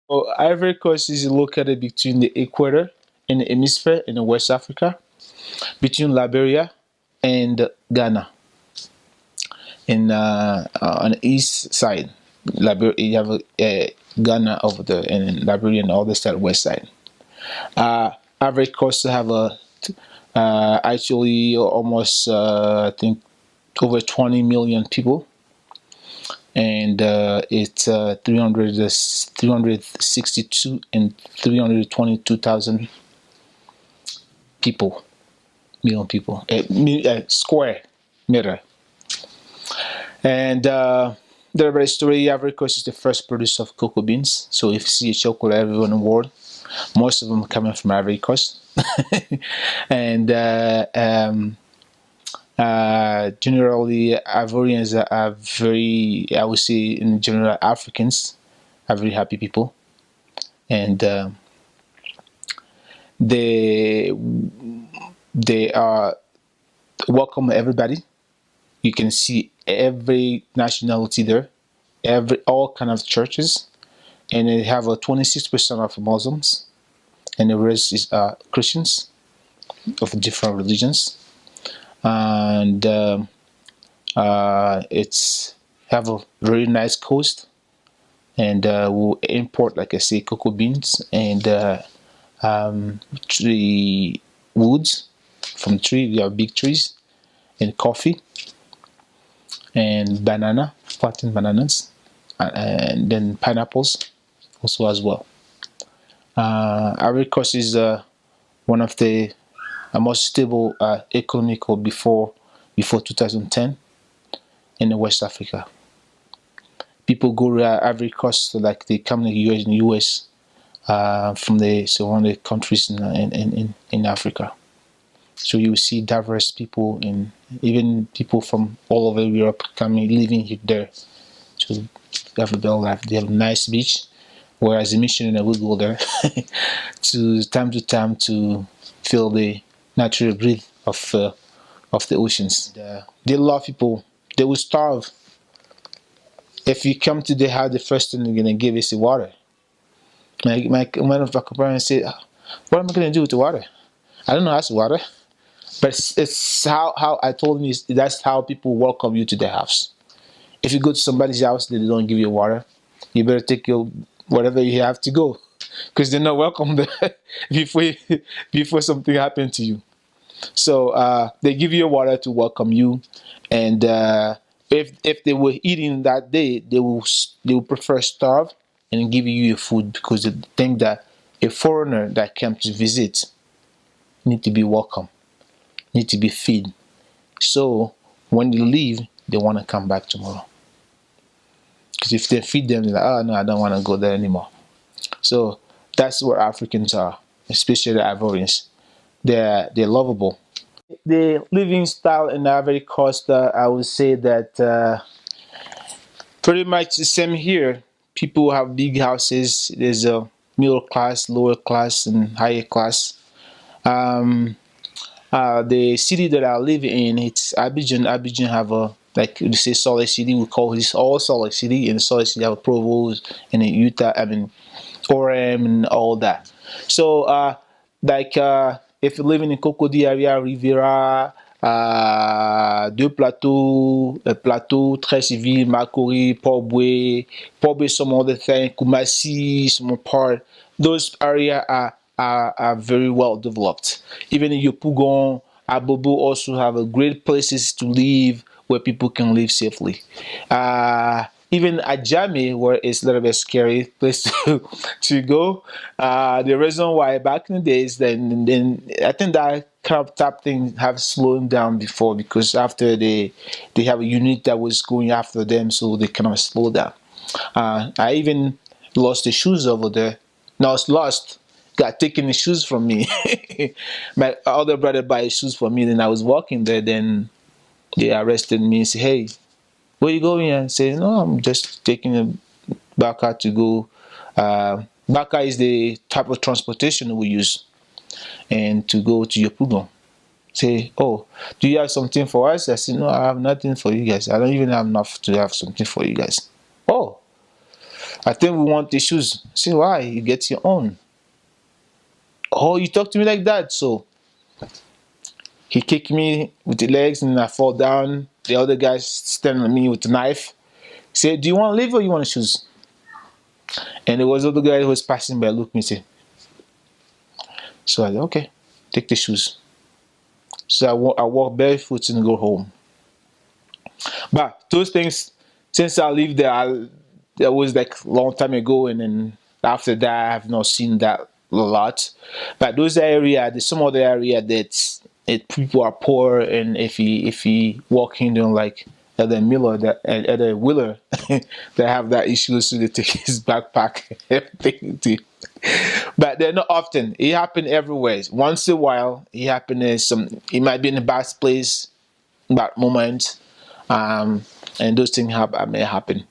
So Ivory Coast is located between the equator in the hemisphere in West Africa, between Liberia and Ghana in on the east side. Liberia, you have Ghana over there, and Liberia on the other side, west side. Uh, Ivory Coast have a actually almost I think over 20 million people, and it's 362 and 322,000 people, million people, square meter. And the story, Ivory Coast is the first producer of cocoa beans. So if you see a chocolate everywhere in the world, most of them are coming from Ivory Coast. And generally, Ivorians are very, I would say, in general, Africans are very happy people, and they they are welcome everybody. You can see every nationality there, every all kind of churches, and they have a 26% of Muslims, and the rest is Christians of different religions, and it's have a very nice coast, and we'll import, like I say, cocoa beans and tree woods from tree. We have big trees, and coffee and banana, plantain bananas, and then pineapples also as well. Ivory Coast is one of the most stable economical before 2010 in West Africa. People go to Ivory Coast, like they come to the US from the surrounding countries in Africa. So you see diverse people, and even people from all over Europe coming living here there to have a better life. They have a nice beach, whereas the missionary will go there to time to feel the natural breath of the oceans. They love people. They will starve. If you come to the house, the first thing they're gonna give is the water. One of my parents said, "What am I gonna do with the water? I don't know how to water." But it's how I told him, that's how people welcome you to their house. If you go to somebody's house, they don't give you water, you better take your whatever you have to go, because they're not welcome there before something happened to you. So they give you water to welcome you, and if they were eating that day, they will prefer starve and give you your food, because they think that a foreigner that came to visit need to be welcome, need to be fed. So when they leave, they want to come back tomorrow. Because if they feed them, they're like, oh no, I don't want to go there anymore. So that's where Africans are, especially the Ivorians. They're lovable. The living style in Ivory Coast, I would say that pretty much the same here. People have big houses. There's a middle class, lower class, and higher class. Um, the city that I live in, it's Abidjan. Abidjan have a, like you say, solid city. We call this all solid city, and solid city have Provost and then Utah. I mean, Orem and all that. So, like, if you're living in Cocody area, Riviera, Deux Plateaux, Plateau, Très Civil, Makori, Port-Boué, some other thing, Kumasi, some part. Those areas are very well developed. Even in Yopougon, Abobo also have a great places to live where people can live safely. Even at Jami, where it's a little bit scary place to go. The reason why back in the days, then I think that kind of type thing have slowed down before, because after they have a unit that was going after them, so they kind of slow down. I even lost the shoes over there. No, it's lost. Got taken the shoes from me. My other brother bought his shoes for me. Then I was walking there. Then they arrested me and said, "Hey, where you going?" And I said, "No, I'm just taking a Baka to go." Baka is the type of transportation we use, and to go to Yopougon. Say, "Oh, do you have something for us?" I said, "No, I have nothing for you guys. I don't even have enough to have something for you guys." "Oh, I think we want the shoes. I say, why? You get your own. Oh, you talk to me like that? So he kicked me with the legs and I fall down. The other guy standing on me with the knife. Said, do you want to leave or you want the shoes? And there was other guy who was passing by, looked at me and said, so I said, okay, take the shoes. So I walk barefoot and go home. But those things, since I lived there, that was like a long time ago, and then after that, I have not seen that a lot. But those area, there's some other area that people are poor, and if he walk in, like Elder Miller, that Elder Wheeler, they have that issue, so they take his backpack, everything too. But they're not often. It happen everywhere. Once in a while, it happen in some. It might be in a bad place, bad moment, and those things may happen.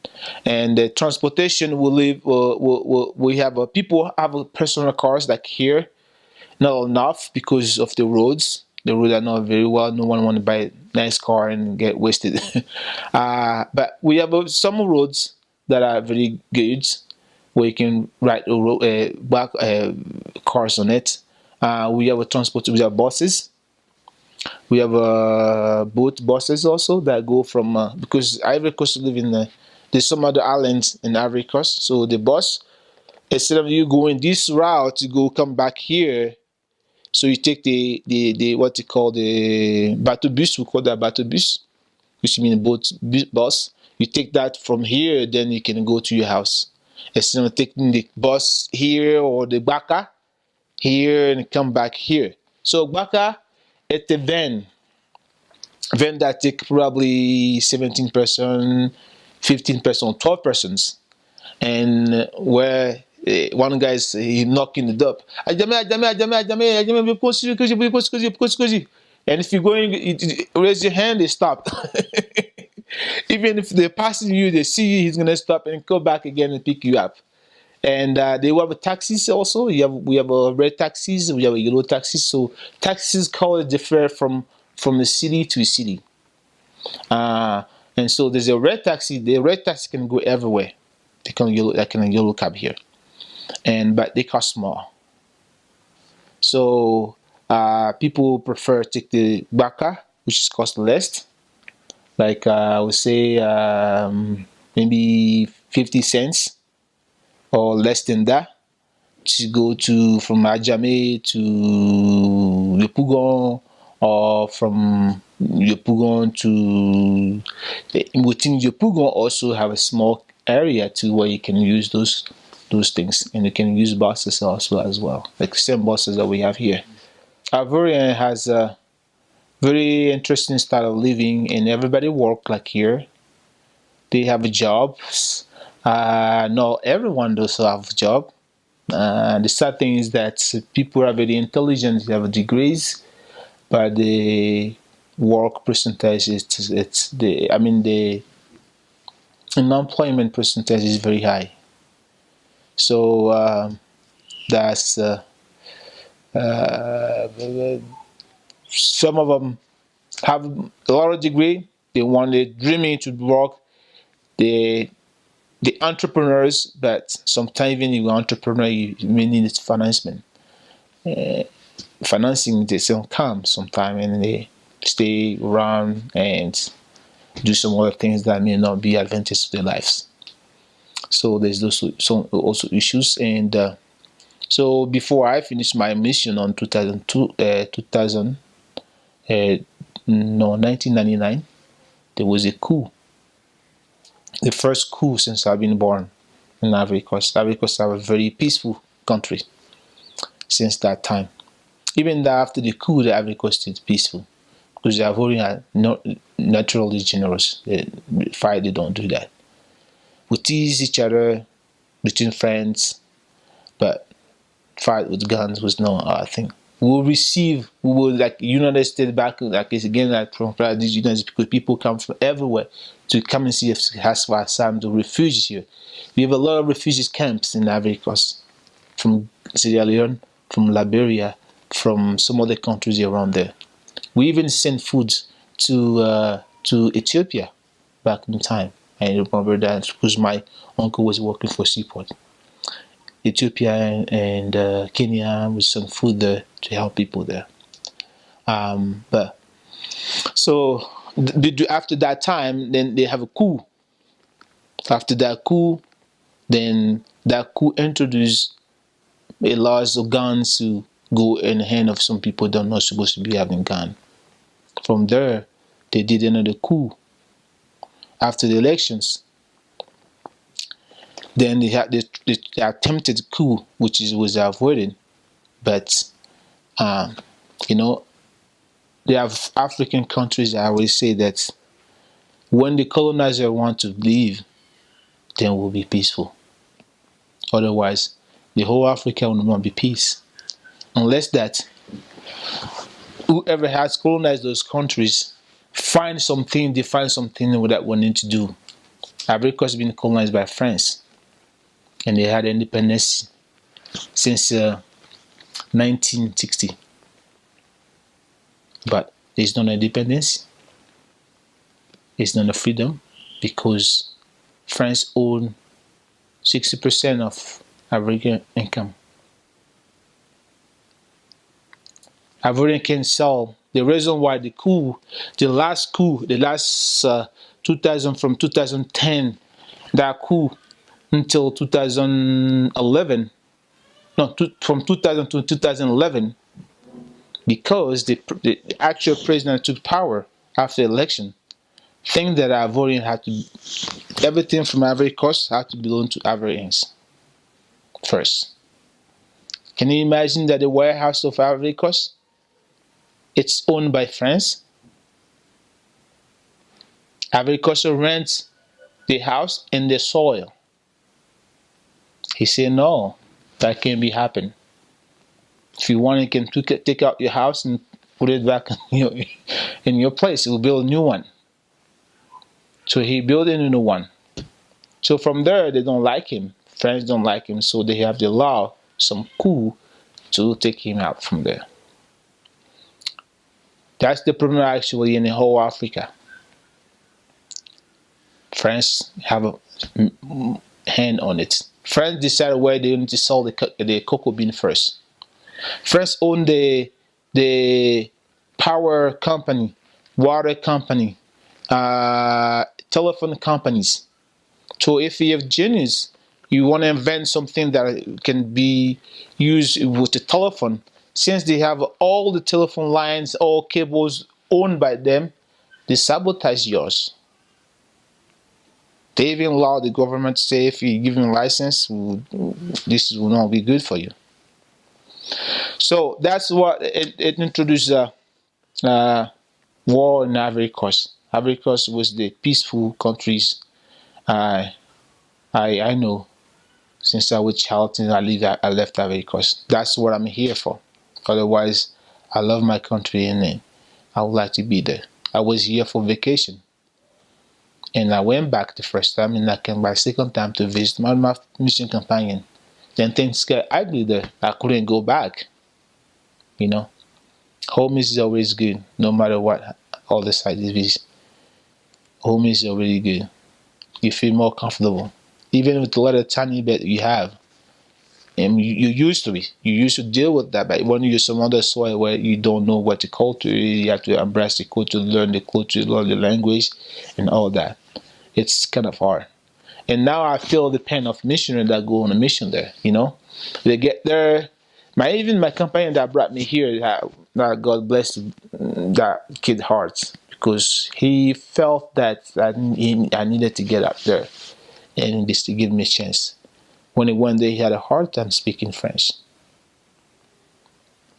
And the transportation we have people have personal cars like here, not enough because of the roads. The roads are not very well. No one want to buy a nice car and get wasted. But we have some roads that are very good where you can ride back cars on it. We have a transport. We have buses. We have boat buses also that go from because Ivory Coast live in there's some other islands in Ivory Coast. So the bus, instead of you going this route to go come back here, so you take the what you call the bateau bus. We call that bateau bus, which means bus. You take that from here, then you can go to your house. Instead of taking the bus here or the baka here and come back here. So baka, it's a van that take probably 17 person, 15 person, 12 persons, and where one guy is he knocking the door. And if you're going, raise your hand, they stop. Even if they're passing you, they see you, he's gonna stop and go back again and pick you up. And they have taxis also. We have red taxis, we have a yellow taxis. So taxis color differ from the city to city. And so there's a red taxi. The red taxi can go everywhere. They can yellow cab here, but they cost more. So people prefer to take the baka, which is cost less. Like I would say maybe 50 cents or less than that to go to from Ajame to Yopougon, or from Yopougon to within Yopougon also have a small area too where you can use those things, and you can use buses also as well, like same buses that we have here. Ivory has a very interesting style of living, and everybody work like here. They have jobs. Not everyone does have a job. The sad thing is that people are very intelligent, they have degrees, but the work percentage the unemployment percentage is very high. So that's some of them have a lot of degree. They want the dreaming to work. The entrepreneurs, but sometimes even if you're an entrepreneur, you may need financing. Financing doesn't come sometimes, and they stay around and do some other things that may not be advantageous to their lives. So there's those some also issues. And so before I finished my mission on 1999, there was a coup. The first coup since I've been born in Ivory Coast. Ivory Coast are a very peaceful country since that time. Even after the coup, the Ivory Coast is peaceful because the Ivorians are not naturally generous. They fight, they don't do that. We tease each other between friends, but fight with guns was not our thing. We will like United States back, like it's again like from these United States, because people come from everywhere to come and see if Haswa Sam the refugees here. We have a lot of refugees camps in Ivory Coast, from Sierra Leone, from Liberia, from some other countries around there. We even sent food to Ethiopia back in time. I remember that because my uncle was working for Seaport. Ethiopia and Kenya with some food there to help people there. But so after that time, then they have a coup. After that coup, then that coup introduced a laws of guns to go in the hand of some people that are not supposed to be having gun. From there, they did another coup after the elections. Then they had the attempted coup, which was avoided. But you know, they have African countries that always say that when the colonizer want to leave, then we'll be peaceful. Otherwise, the whole Africa will not be peace. Unless that whoever has colonized those countries find something that we need to do. Africa has been colonized by France, and they had independence since 1960. But there's not independence, it's not a freedom, because France owns 60% of African income. Ivory can sell. The reason why the last 2000 from 2010, that coup until 2011, from 2000 to 2011, because the actual president took power after the election, think that Ivorian had to, everything from Ivory Coast had to belong to Ivorians first. Can you imagine that the warehouse of Ivory Coast, it's owned by France? Ivory Coast rents the house and the soil. He said, no, that can't be happen. If you want, you can take out your house and put it back in your place. He will build a new one. So he built a new one. So from there, they don't like him. France don't like him, so they have the law, some coup, to take him out from there. That's the problem actually in the whole Africa. France have a hand on it. France decided where they need to sell the cocoa bean first. France owned the power company, water company, telephone companies. So if you have genius, you want to invent something that can be used with the telephone, since they have all the telephone lines, all cables owned by them, they sabotage yours. They even allow the government to say, if you give them a license, this will not be good for you. So that's what it introduced war in Ivory Coast. Ivory Coast was the peaceful countries I know since I was a child and I left Ivory Coast. That's what I'm here for. Otherwise, I love my country and I would like to be there. I was here for vacation. And I went back the first time, and I came back second time to visit my mission companion. Then things got ugly there. I couldn't go back. Home is always good, no matter what all the side is. Home is already good. You feel more comfortable, even with the little tiny bit you have. And you used to it. You used to deal with that. But when you're some other soil where you don't know what the culture is, you have to embrace the culture, learn the culture, learn the language, and all that. It's kind of hard. And now I feel the pain of missionaries that go on a mission there. They get there. Even my companion that brought me here, that God bless that kid heart, because he felt that I needed to get up there and just to give me a chance. When one day he had a hard time speaking French.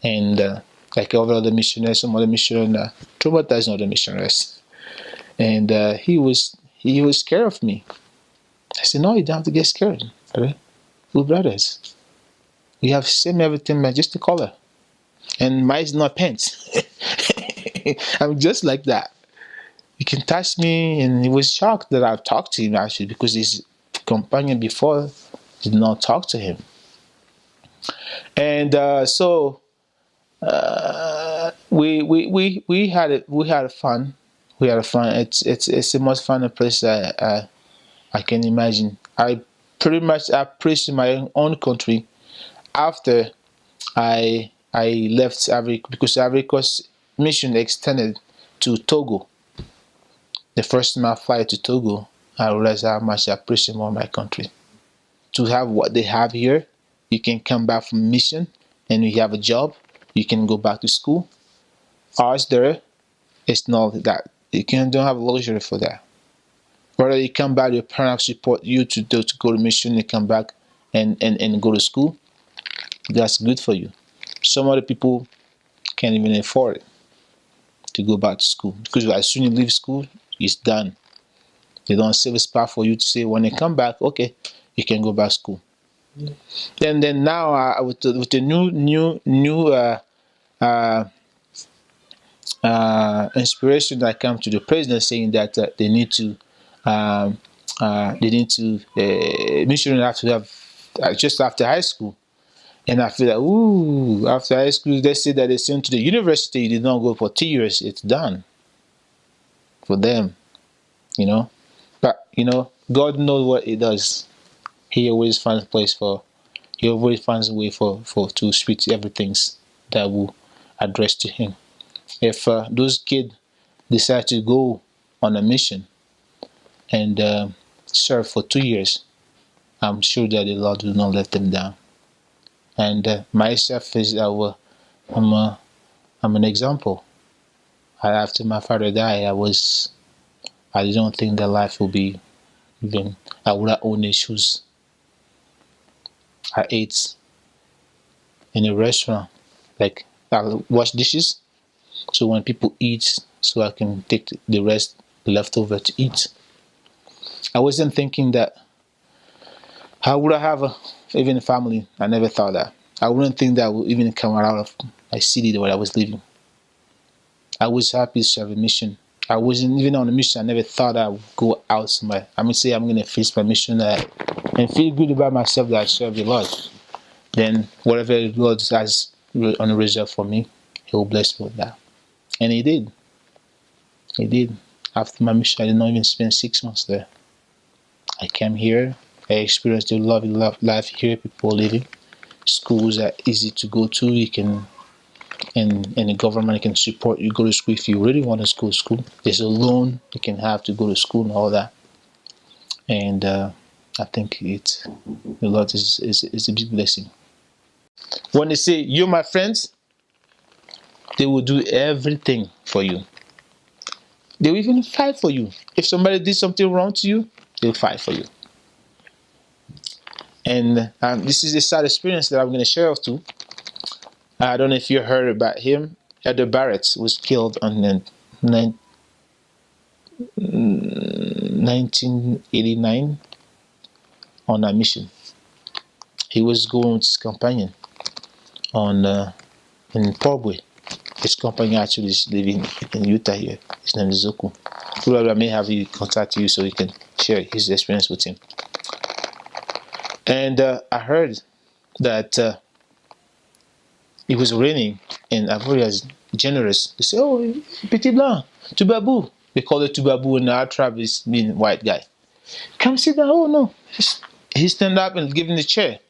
And like all the other missionaries, some other missionaries traumatized other missionaries. And he was scared of me. I said, no, you don't have to get scared. Right? We're brothers. We have same everything, man, just the color. And mine's not pants. I'm just like that. You can touch me, and he was shocked that I've talked to him actually, because his companion before did not talk to him. And so we had fun. We had fun. It's the most fun place I can imagine. I pretty much appreciate my own country after I left Ivory, because Ivory Coast mission extended to Togo. The first time I fly to Togo, I realized how much I appreciate more my country. To have what they have here, you can come back from mission and you have a job, you can go back to school. Ours there, it's not that. Don't have luxury for that. Whether you come back, your parents support you to go to mission and come back and go to school, that's good for you. Some other people can't even afford it to go back to school, because as soon as you leave school, it's done. They don't save a spot for you to say when they come back, okay, you can go back to school. And then now with the new inspiration that come to the president, saying that they need to missionaries have to have just after high school. And I feel like, ooh, after high school, they say that they send to the university, they don't go for 2 years, it's done for them, you know. But, you know, God knows what He does. He always finds a way for to speak to everything that will address to Him. If those kids decide to go on a mission and serve for 2 years, I'm sure that the Lord will not let them down. And myself I'm an example. After my father died, I don't think that life will be even. I would have owned shoes. I ate in a restaurant, like I wash dishes, so when people eat, so I can take the rest leftover to eat. I wasn't thinking that I would have even a family. I never thought that. I wouldn't think that I would even come out of my city where I was living. I was happy to serve a mission. I wasn't even on a mission. I never thought I would go out somewhere. I'm going to say I'm going to face my mission and feel good about myself that I serve the Lord. Then whatever the Lord has on the reserve for me, He will bless me with that. And He did. He did. After my mission, I did not even spend 6 months there. I came here. I experienced the lovely life here. People living. Schools are easy to go to. You can, and the government can support you go to school if you really want to go to school. There's a loan you can have to go to school and all that. And I think the Lord is a big blessing. When they say you're my friends, they will do everything for you. They will even fight for you. If somebody did something wrong to you, they'll fight for you. And this is a sad experience that I'm going to share with you. I don't know if you heard about him. Elder Barrett was killed on 1989 on a mission. He was going with his companion in Paraguay. His companion actually is living in Utah here. His name is Zoku. Probably I may have you contact you so you can share his experience with him. And I heard that it was raining, and Ivory is generous. They say, "Oh, Petit Blanc, Tubabou." They call it Tubabou, and our tribe is mean white guy. Come sit down. Oh no, he stand up and give him the chair.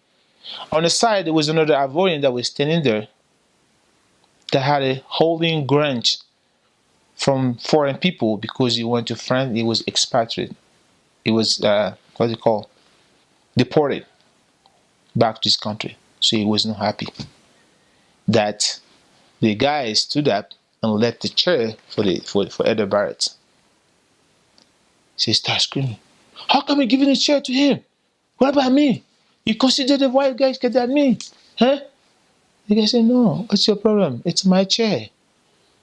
On the side, there was another Ivorian that was standing there that had a holding grudge from foreign people because he went to France. He was expatriate. He was what's it called? Deported back to his country. So he was not happy that the guy stood up and left the chair for Elder Barrett. So he started screaming, "How come you giving a chair to him? What about me? You consider the white guys get at me? Huh?" The guy said, "No, what's your problem? It's my chair.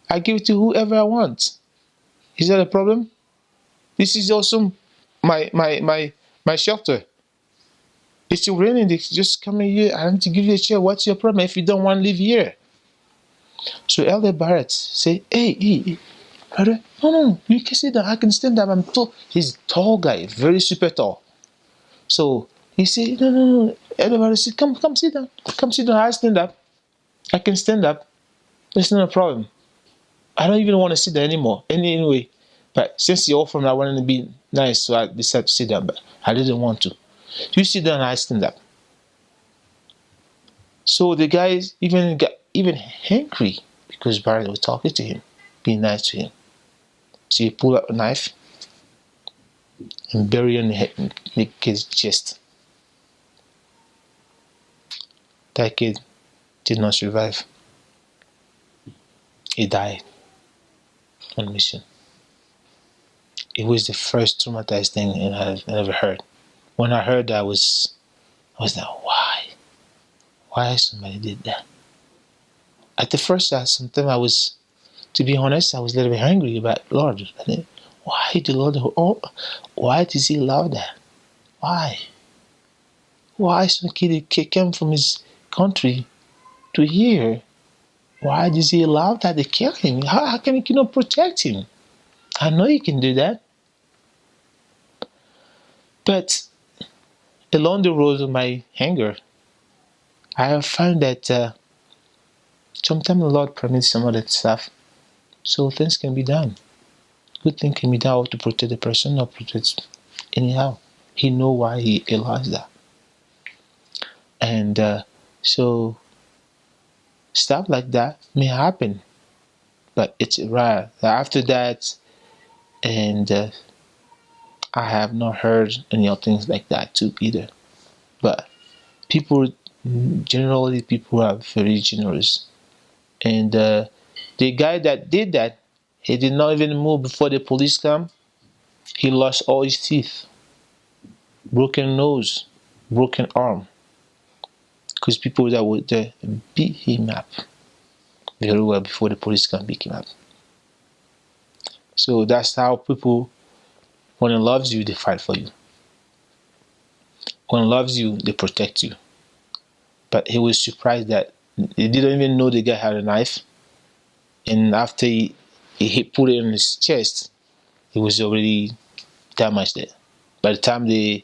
I give it to whoever I want. Is that a problem? This is also my shelter. It's still raining. They just come in here. I need to give you a chair. What's your problem if you don't want to live here?" So Elder Barrett said, Hey, brother, no, you can sit down. I can stand up. I'm tall. He's a tall guy, very super tall. So he said, No. Elder Barrett said, Come sit down. Come sit down. I stand up. I can stand up. There's not a problem. I don't even want to sit there anymore. Anyway, But since you offered me, I wanted to be nice, so I decided to sit down. But I didn't want to. You sit down, I stand up. So the guys even got even angry because Barry was talking to him, being nice to him. So he pulled out a knife and buried it in the kid's chest. That kid did not survive. He died on mission. It was the first traumatized thing I've ever heard. When I heard that, I was like, why? Why somebody did that? At the first, sometimes I was, to be honest, I was a little bit angry about Lord. Why the Lord? Oh, why does He allow that? Why? Why some kid came from his country to here? Why does He allow that to kill him? How can He cannot protect him? I know He can do that, but along the road of my anger, I have found that sometimes the Lord permits some other stuff so things can be done. Good thing can be done to protect the person or protect anyhow. He know why He allows that. And so stuff like that may happen, but it's rare. After that, and I have not heard any other things like that too either. But generally people are very generous. And the guy that did that, he did not even move before the police come. He lost all his teeth, broken nose, broken arm, because people that would beat him up very well before the police can pick him up. So that's how people, when it loves you, they fight for you. When it loves you, they protect you. But he was surprised that he didn't even know the guy had a knife. And after he put it in his chest, he was already damaged there. By the time we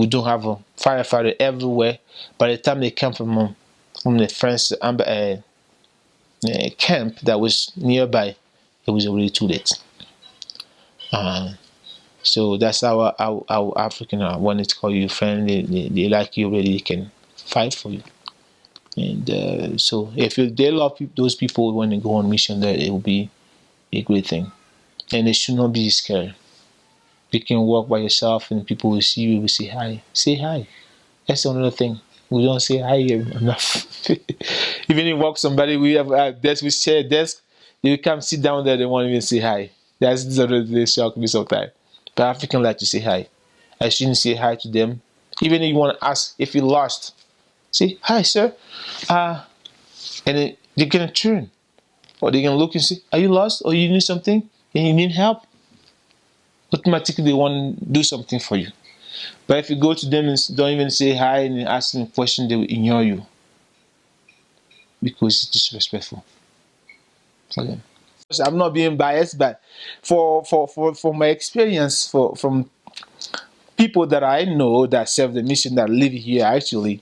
don't have a firefighter everywhere. By the time they came from the French camp that was nearby, it was already too late. So that's how African are. When it's called you friend, they like you already, they can fight for you. And so if they love those people when they go on mission, that it will be a great thing. And they should not be scared. You can walk by yourself and people will see you, will say hi. Say hi. That's another thing. We don't say hi enough. Even if you walk somebody, we have a desk, we share a desk, they will come sit down there, they won't even say hi. That's another thing that shock me sometimes. But Africans like to say hi. I shouldn't say hi to them. Even if you want to ask if you lost, say hi, sir. And then they're gonna turn, or they're gonna look and say, "Are you lost? Or you need something? And you need help?" Automatically, they want to do something for you. But if you go to them and don't even say hi and ask them a question, they will ignore you because it's disrespectful for them. I'm not being biased, but for my experience, from people that I know that serve the mission that live here, actually,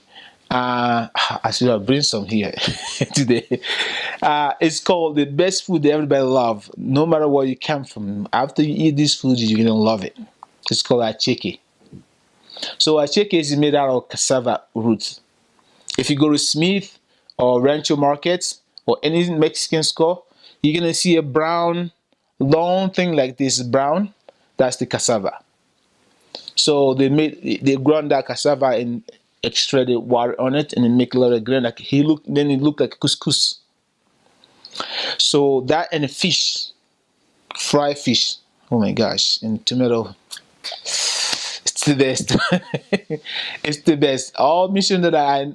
I should have bring some here today. It's called the best food that everybody love, no matter where you come from. After you eat this food, you're gonna love it. It's called acheke. So acheke is made out of cassava roots. If you go to Smith or Rancho Markets or any Mexican store, you're gonna see a brown, long thing like this, brown. That's the cassava. So they ground that cassava and extracted water on it, and then make a lot of grain. Like it looked like couscous. So that and fish, fried fish. Oh my gosh, and tomato. It's the best. It's the best. All mission that I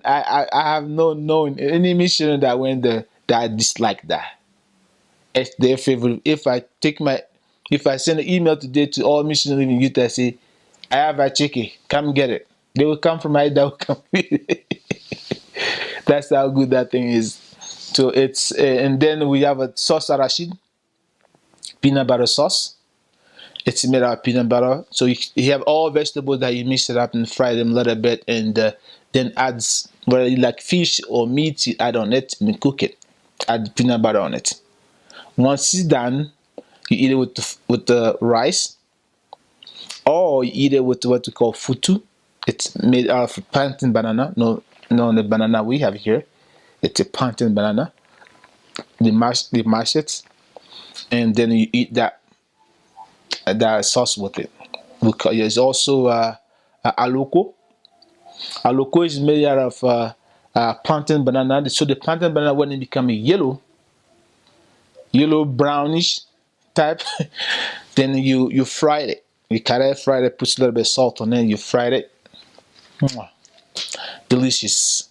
have known any mission that went there that I dislike that. It's their favorite. If I send an email today to all missionaries in Utah, say I have a chicken, come get it. They will come from Idaho, come with it. That's how good that thing is. So it's and then we have a sauce arachide, peanut butter sauce. It's made out of peanut butter. So you have all vegetables that you mix it up and fry them a little bit, and then adds whether you like fish or meat, you add on it and cook it. Add peanut butter on it. Once it's done, You eat it with the rice, or you eat it with what we call futu. It's made out of plantain banana. No, the banana we have here. It's a plantain banana. They mash it, and then you eat that sauce with it. There's also aloko. Aloko is made out of plantain banana. So the plantain banana, when it becomes yellow brownish type, then you fry it. You cut it, fry it, put a little bit of salt on it. You fry it. Mwah. Delicious.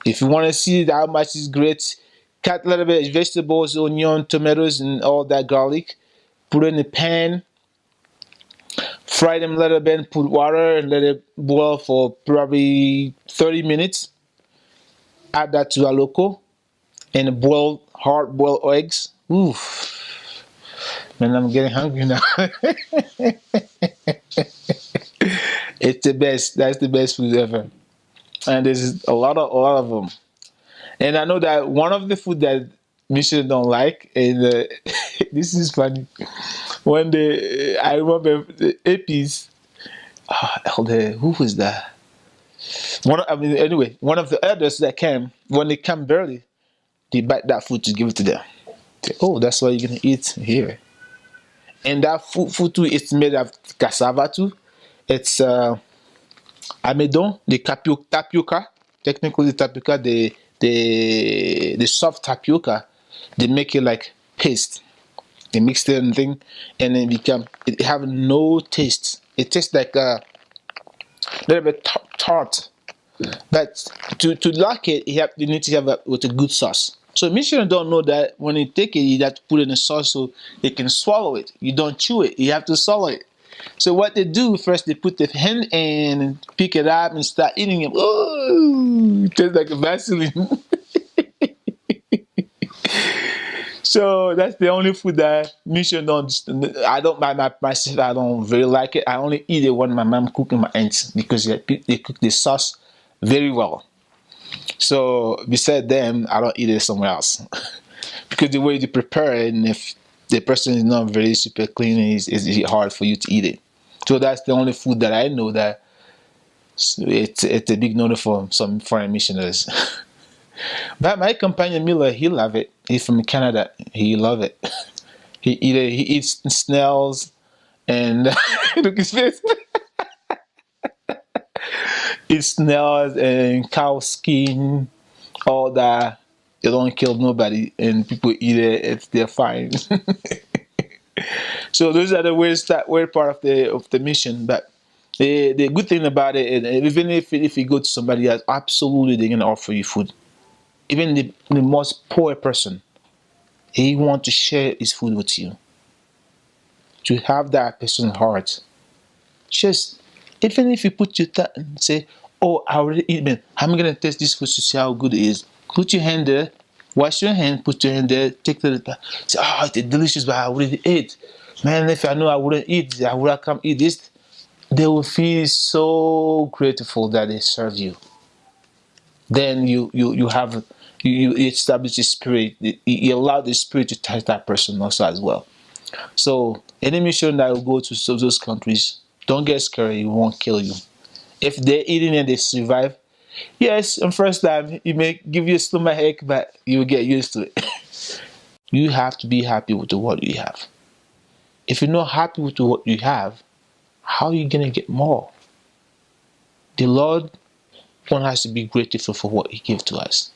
If you want to see how much is great, cut a little bit of vegetables, onion, tomatoes, and all that garlic. Put it in the pan. Fry them a little bit. Put water and let it boil for probably 30 minutes. Add that to aloko and hard boiled eggs. Oof. Man, I'm getting hungry now. It's the best. That's the best food ever. And there's a lot of them. And I know that one of the food that Michelle don't like, and this is funny. One day, I remember the APs. Who was that? Anyway, one of the elders that came, when they come early, they bite that food to give it to them. Say, oh, that's what you're gonna eat here. And that food too, it's made of cassava too. It's amidon, the tapioca. Technically, the tapioca, the soft tapioca, they make it like paste. They mix it and thing, and then it have no taste. It tastes like a little bit tart. But to like it, you need to have with a good sauce. So Michelin don't know that when you take it, you have to put it in a sauce so they can swallow it. You don't chew it; you have to swallow it. So what they do first, they put the hand in and pick it up and start eating it. Oh, it tastes like a Vaseline. So that's the only food that Michelin don't. I don't myself. I don't really like it. I only eat it when my mom cooking my aunts because they cook the sauce very well. So beside them, I don't eat it somewhere else because the way they prepare it, and if the person is not very super clean, it's hard for you to eat it. So that's the only food that I know that it's a big no for some foreign missionaries. But my companion Miller, he love it. He's from Canada. He love it. He eats snails and look his face. Eats snails and cow skin, all that. It don't kill nobody, and people eat it. They're fine. So those are the weird part of the mission. But the good thing about it, even if you go to somebody else, absolutely they're gonna offer you food. Even the most poor person, he want to share his food with you. To have that person's heart, just even if you put your thought and say, "Oh, I already eat, man. I'm gonna taste this food to see how good it is." Put your hand there, wash your hand, put your hand there, take the say, "Oh, it's delicious, but I already ate." Man, if I know I wouldn't eat, I would have come eat this. They will feel so grateful that they serve you. Then you establish the spirit. You allow the spirit to touch that person also as well. So any mission that will go to those countries, don't get scared. It won't kill you. If they're eating and they survive, yes, on first time it may give you a stomach ache, but you will get used to it. You have to be happy with what you have. If you're not happy with what you have, how are you gonna get more? The Lord wants us to be grateful for what He gave to us.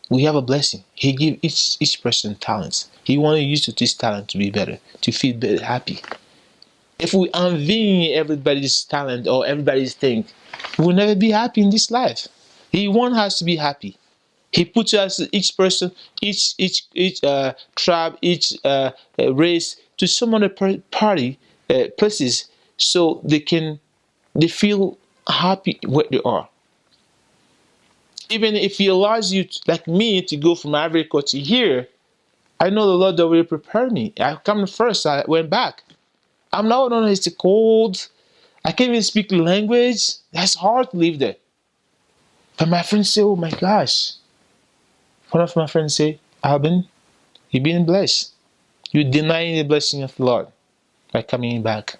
We have a blessing. He gave each person talents. He wanted to use this talent to be better, to feel better, happy. If we envy everybody's talent or everybody's thing, we'll never be happy in this life. He wants us to be happy. He puts us, each person, each tribe, each race, to some other party places, so they feel happy where they are. Even if He allows you, like me, to go from Ivory Coast to here, I know the Lord already prepared me. I come first, I went back. I'm now no, it's cold. I can't even speak the language. That's hard to live there. But my friends say, "Oh my gosh." One of my friends say, "Alvin, you've been blessed. You're denying the blessing of the Lord by coming back.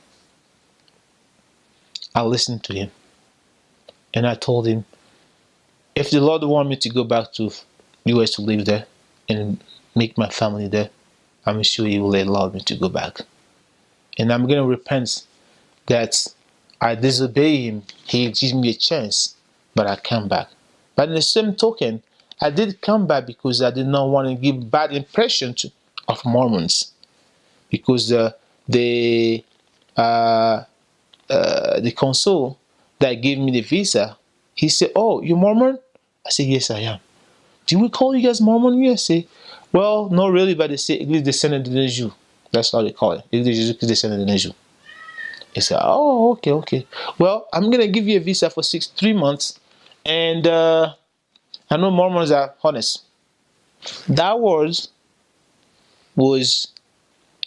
I listened to him. And I told him, if the Lord want me to go back to US to live there and make my family there, I'm sure he will allow me to go back. And I'm going to repent that I disobey him. He gives me a chance, but I come back. But in the same token, I did come back because I did not want to give bad impression of Mormons. Because the consul that gave me the visa, he said, "Oh, you Mormon?" I said, "Yes, I am." "Do we call you guys Mormon?" "Yes." I say, "Well, not really, but they say Église descendant de Jésus." That's how they call it. Église de Jésus Christ descendant de Jésus. He said, "Oh, okay. Well, I'm gonna give you a visa for 3 months, and I know Mormons are honest." That was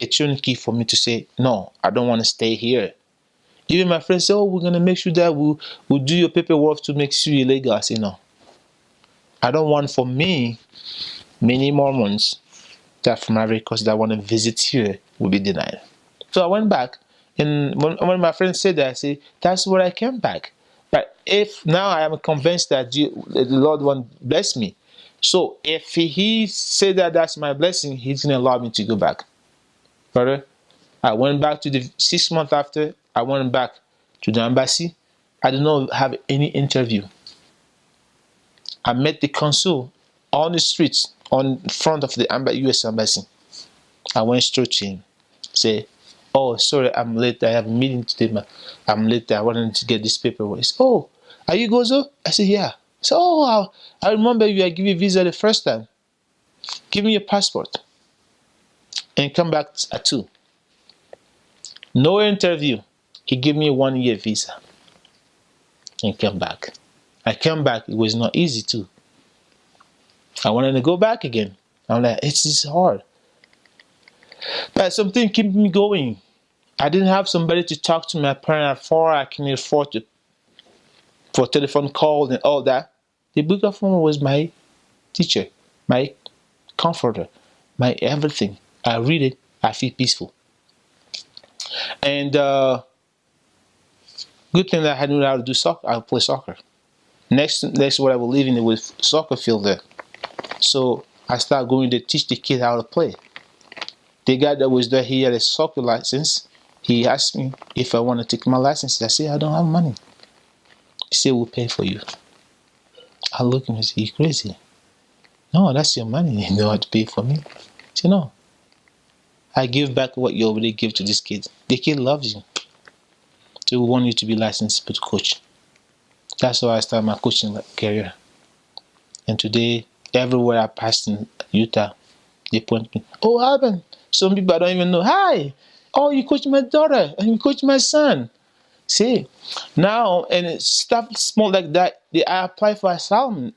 a turn key for me to say, "No, I don't want to stay here." Even my friends say, "Oh, we're gonna make sure that we'll do your paperwork to make sure you're legal." I say, "No, I don't want for me many Mormons that from Ivory Coast that want to visit here will be denied." So I went back, and when my friends said that, I said, "That's where I came back." But if now I am convinced that the Lord won't bless me, so if he said that that's my blessing, he's gonna allow me to go back. Brother, I went back to the 6 months after. I went back to the embassy. I did not have any interview. I met the consul on the streets, on front of the US embassy. I went straight to him. Say, "Oh, sorry, I'm late. I have a meeting today. I'm late. I wanted to get this paperwork." He said, "Oh, are you Gozo?" I said, "Yeah." He said, "Oh, I remember you. I gave you a visa the first time. Give me your passport and come back at 2. No interview. He gave me a 1-year visa and come back. I came back. It was not easy too. I wanted to go back again. I'm like, it's just hard. But something kept me going. I didn't have somebody to talk to my parents for. I can afford for telephone calls and all that. The book of Mormon was my teacher, my comforter, my everything. I read it. I feel peaceful. And good thing that I knew how to do soccer. I play soccer. Next what I was living with soccer field there. So I started going to teach the kids how to play. The guy that was there, he had a soccer license. He asked me if I want to take my license. I said, "I don't have money." He said, "We'll pay for you." I look at him and say, "You crazy?" "No, that's your money. You know how to pay for me." I said, "No. I give back what you already give to this kid. The kid loves you. So we want you to be licensed to coach." That's how I started my coaching career. And today, everywhere I pass in Utah, they point me, "Oh, Alban." Some people I don't even know. "Hi. Oh, you coach my daughter and you coach my son." See, now, and stuff small like that, I apply for asylum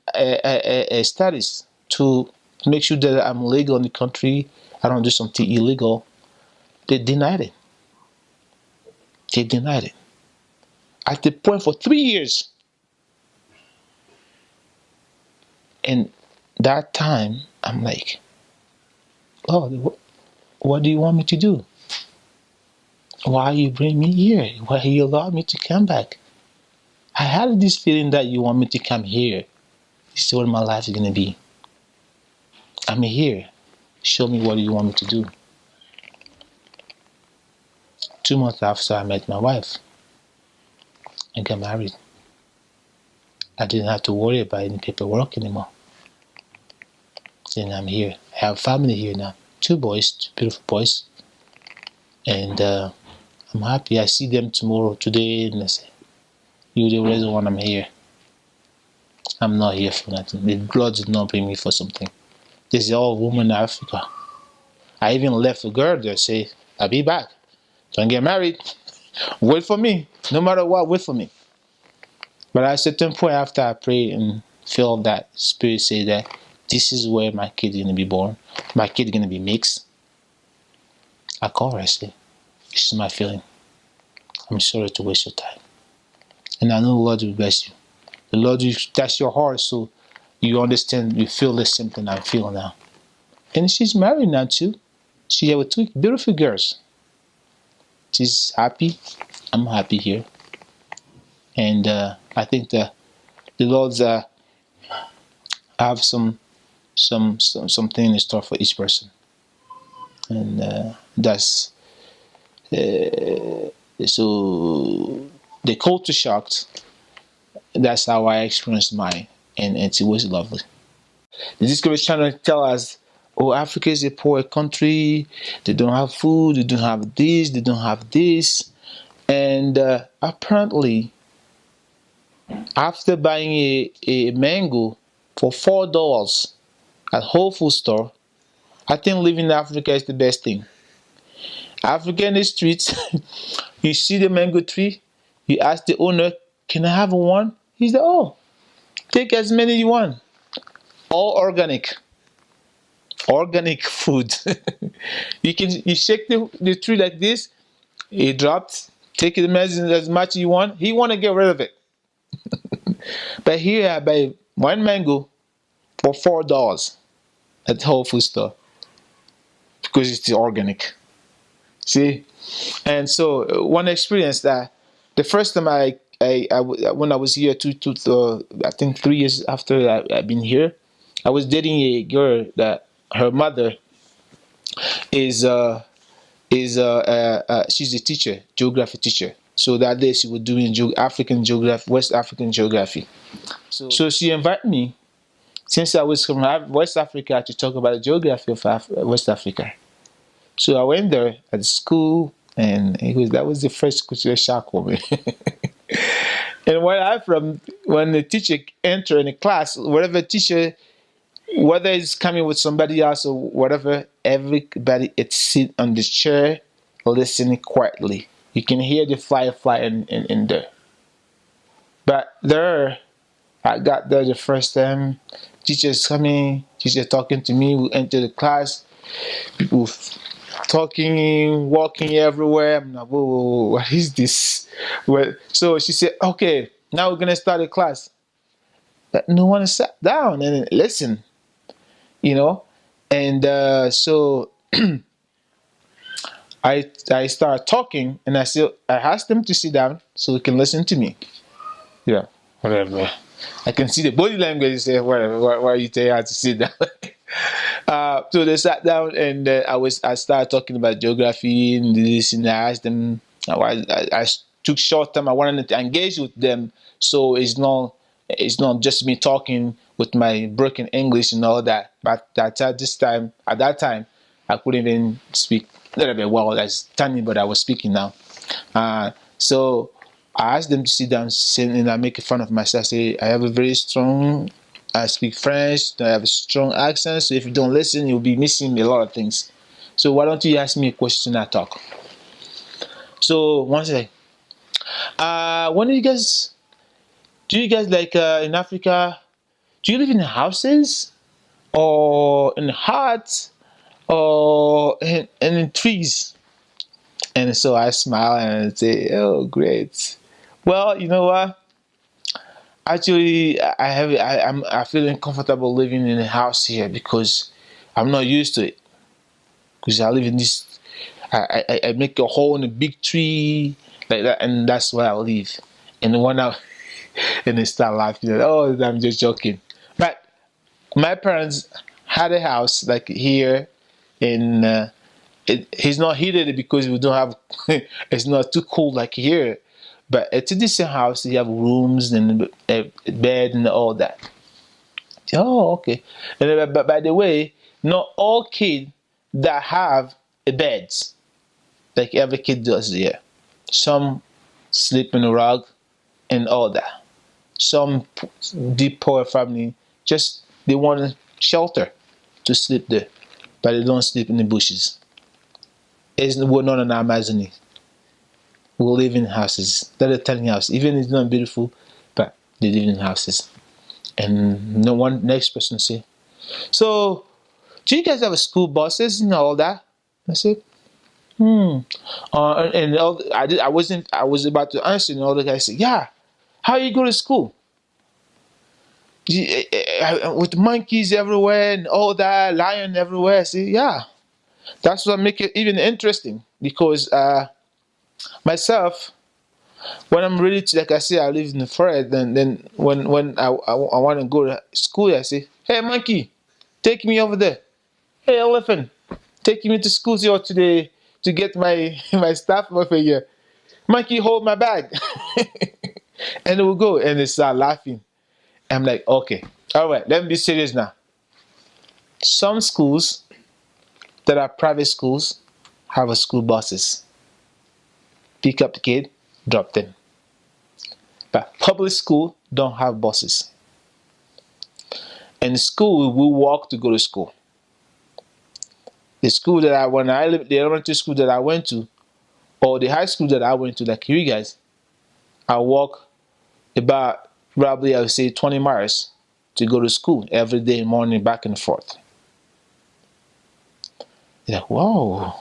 studies to make sure that I'm legal in the country. I don't do something illegal. They denied it. They denied it. At the point for 3 years. And that time, I'm like, "Lord, what do you want me to do? Why you bring me here? Why you allow me to come back? I had this feeling that you want me to come here. This is what my life is going to be. I'm here. Show me what you want me to do." 2 months after I met my wife and got married, I didn't have to worry about any paperwork anymore. And I'm here. I have family here now. 2 boys, 2 beautiful boys. And I'm happy. I see them today, and I say, "You're the reason why I'm here. I'm not here for nothing. The Lord did not bring me for something. This is all woman in Africa." I even left a girl there, say, "I'll be back. Don't get married. Wait for me. No matter what, wait for me." But at a certain point after I prayed and felt that Spirit say that this is where my kid is going to be born. My kid is going to be mixed. I call her, I say, "This is my feeling. I'm sorry to waste your time. And I know the Lord will bless you. The Lord will touch your heart so you understand, you feel the same thing I feel now." And she's married now too. She have two beautiful girls. She's happy. I'm happy here, and I think the Lord's have something in store for each person, and that's so the culture shocked. That's how I experienced mine, and it was lovely. The Discovery Channel tell us, oh, Africa is a poor country. They don't have food. They don't have this. They don't have this. And apparently, after buying a mango for $4 at Whole Food store, I think living in Africa is the best thing. Africa in the streets, you see the mango tree, you ask the owner, can I have one? He said, oh, take as many you want. All organic. Organic food. You shake the tree like this, it drops, take it as much as you want. He want to get rid of it. But here I buy one mango for $4 at Whole Food store because it's organic. See, and so one experience that the first time when I was here I think 3 years after I've been here, I was dating a girl that her mother is she's a teacher, geography teacher. So that day she was doing African geography, West African geography. So she invited me, since I was from West Africa, to talk about the geography of West Africa. So I went there at the school, and that was the first cultural shock for me. And when the teacher enter in the class, whatever teacher, whether it's coming with somebody else or whatever, everybody is sit on the chair listening quietly. You can hear the fly in there. But there, I got there the first time. Teacher's coming, teacher talking to me. We enter the class. People talking, walking everywhere. I'm like, whoa, what is this? Well, so she said, okay, now we're gonna start the class. But no one sat down and listened, and so I started talking, and I asked them to sit down so they can listen to me. Yeah, whatever. I can see the body language. They say, whatever. Why are you telling her to sit down? So they sat down, and I started talking about geography and this, and I asked them. I took short time. I wanted to engage with them, so it's not just me talking with my broken English and all that. But at that time, I couldn't even speak a little bit well. As tiny, but I was speaking now. So I asked them to sit down, and I make fun of myself. I say, I have a very strong, I speak French, I have a strong accent, so if you don't listen, you'll be missing a lot of things. So why don't you ask me a question, I talk. So one day, when do you guys like in Africa, do you live in houses or in huts or in trees? And so I smile and say, oh, great. Well, you know what? Actually, I feel uncomfortable living in a house here because I'm not used to it. Because I live in this, I make a hole in a big tree like that, and that's where I live. And when and they start laughing, oh, I'm just joking. But my parents had a house like here in. It's not heated because we don't have. It's not too cold like here, but it's a decent house. You have rooms and a bed and all that. Oh, okay. But by the way, not all kids that have a bed, like every kid does here. Some sleep in a rug and all that. Some deep poor family just they want a shelter to sleep there, but they don't sleep in the bushes. We're not in Amazonia. We live in houses. They're a tiny house. Even it's not beautiful, but they live in houses. And no one next person say, so do you guys have school buses and all that? I said, and I was about to answer, and all the guys said, yeah. How you go to school? With monkeys everywhere and all that, lion everywhere. I said, yeah. That's what make it even interesting because myself, when I'm ready to, like I say, I live in the forest. Then when I want to go to school, I say, "Hey, monkey, take me over there. Hey, elephant, take me to school today to get my my stuff over here. Monkey, hold my bag." And they will go and they start laughing. I'm like, okay, all right, let me be serious now. Some schools that are private schools have a school buses. Pick up the kid, drop them. But public school don't have buses. And school, we walk to go to school. The school that when I lived, the elementary school that I went to, or the high school that I went to, like you guys, I walk about probably I would say 20 miles to go to school every day morning back and forth. You're like, whoa,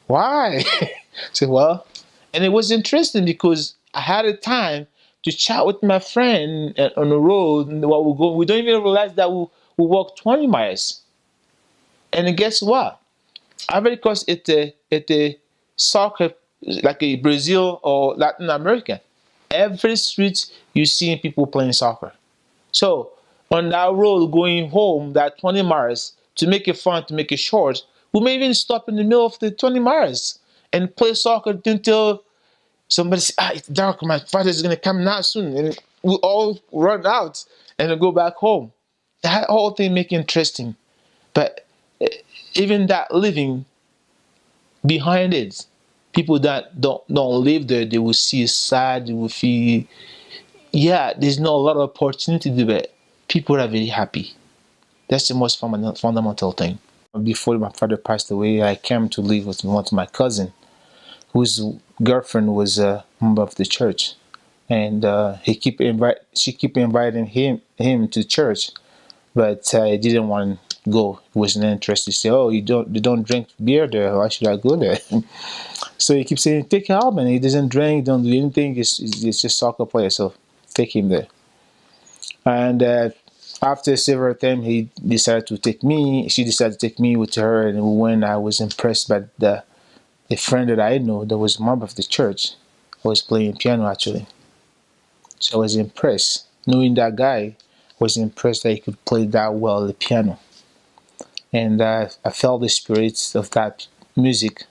why? I said, well, and it was interesting because I had a time to chat with my friend on the road. And while we go, we don't even realize that we walk 20 miles. And then guess what? Ivory Coast it's a soccer like a Brazil or Latin America. Every street you see people playing soccer. So on that road going home, that 20 miles, to make it fun, to make it short, we may even stop in the middle of the 20 miles and play soccer until somebody says, it's dark, my father's gonna come now soon. And we all run out and then go back home. That whole thing make it interesting. But even that living behind it, people that don't live there, they will see sad, they will feel, yeah, there's not a lot of opportunity there, but people are very happy. That's the most fundamental thing. Before my father passed away, I came to live with one of my cousin, whose girlfriend was a member of the church, and she keep inviting him to church, but he didn't want to go. He wasn't interested. He said, "Oh, you don't drink beer there. Why should I go there?" So he keeps saying, "Take Alban. He doesn't drink, don't do anything. It's just soccer player. So take him there." And after several times, he decided to take me. She decided to take me with her, and when I was impressed by a friend that I know that was a member of the church, was playing piano actually. So I was impressed. Knowing that guy, was impressed that he could play that well the piano, and I felt the spirit of that music.